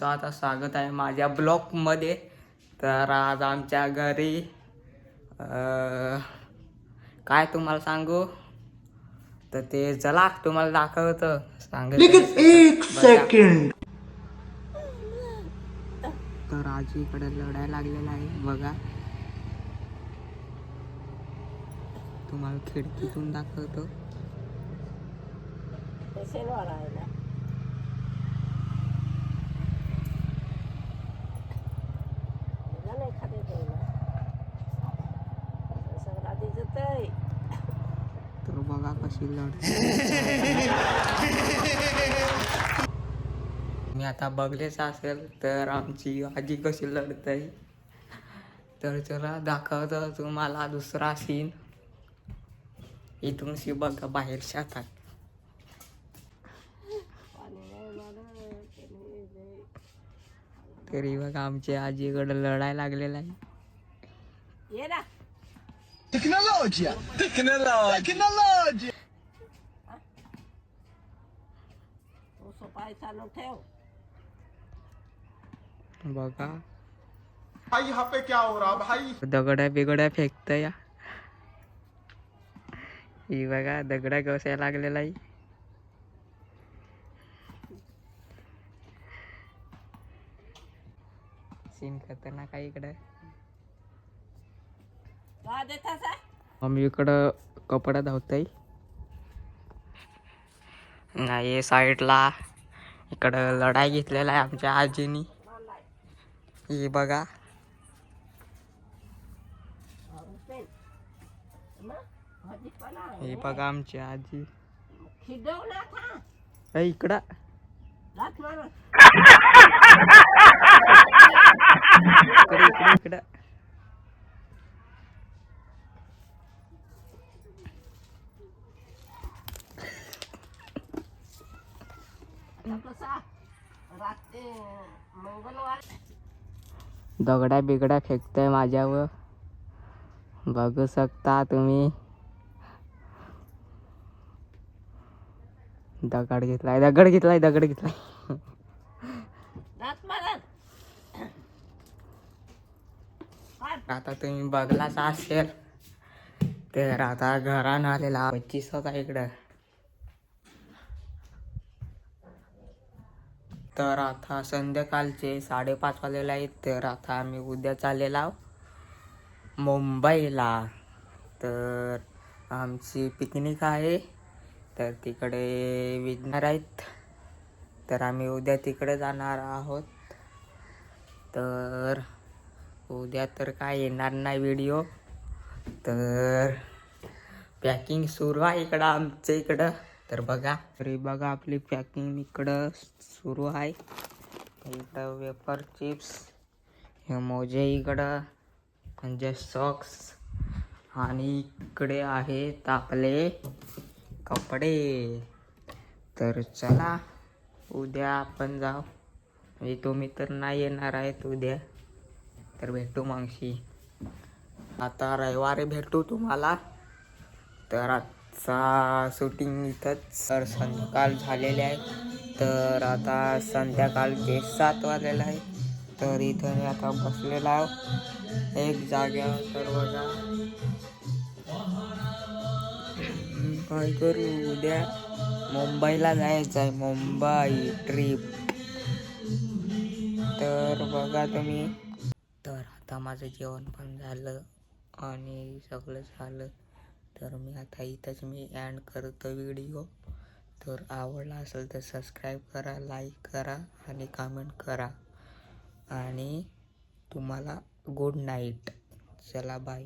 आता स्वागत आहे माझ्या ब्लॉगमध्ये. तर आज आमच्या घरी काय तुम्हाला सांगू, तर ते चला तुम्हाला दाखवतो. एक सेकंड. तर आजीकडे लढायला लागलेला आहे बघा, तुम्हाला खिडकीतून दाखवतो. तर बघा कशी लढते. मी आता बघलेच असेल तर आमची आजी कशी लढते. तर चला दाखवतो तुम्हाला दुसरा सीन. इथून शी बघा बाहेर शेतात. तरी बघा आमच्या आजीकडे लढायला लागलेला आहे. टेक्नॉलॉजी बघा भाई, यहाँ पे क्या हो रहा भाई? दगड्या बिगड्या फेकतय. ही बघा दगड्या कशा लागलेला आहे. सीन खतरनाक आहे इकडं. मम्मी इकडं कपडा धावतय. नाही साईडला इकडं लढाई घेतलेला आहे आमच्या आजीनी. ही बघा ही बघा आमची आजी इकडं. इकडं दगड्या बिगड्या फेकतय माझ्यावर, बघू शकता तुम्ही. दगड घेतलाय. आता तुम्ही बघलाच असेल. तर आता घरान आलेला 25 होता इकडं. तर आता संध्याकाळचे 5:30 वाजलेले आहेत. तर आता आम्ही उद्या चाललेलो आहोत मुंबईला. तर आमची पिकनिक आहे, तर तिकडे विजणार आहेत. तर आम्ही उद्या तिकडे जाणार आहोत. तर उद्या तर काय येणार नाही व्हिडिओ. तर पॅकिंग सुरू आहे इकडं आमच्या इकडं. तर बघा, तरी बघा आपली पॅकिंग इकडं सुरू आहे. इकडं वेफर चिप्स, हे मोजे इकडं, म्हणजे सॉक्स, आणि इकडे आहेत आपले कपडे. तर चला उद्या आपण जाऊ. म्हणजे तुम्ही तर नाही येणार आहेत उद्या, तर भेटू मगशी. आता रविवारी भेटू तुम्हाला. तर आजचा शूटिंग इथंच. तर संध्याकाळ झालेले आहे. तर आता संध्याकाळचे 7 वाजलेले आहे. तर इथं मी आता बसलेला आहे एक जाग्यावर. तर बघा काय करू, उद्या मुंबईला जायचं आहे, मुंबई ट्रिप. तर बघा तुम्ही. तर आता माझं जेवण पण झालं आणि सगळं झालं. तर मी आता इथंच एंड करतो व्हिडिओ. तर आवडला असेल तर सबस्क्राईब करा, लाईक करा आणि कमेंट करा. आणि तुम्हाला गुड नाईट. चला बाय.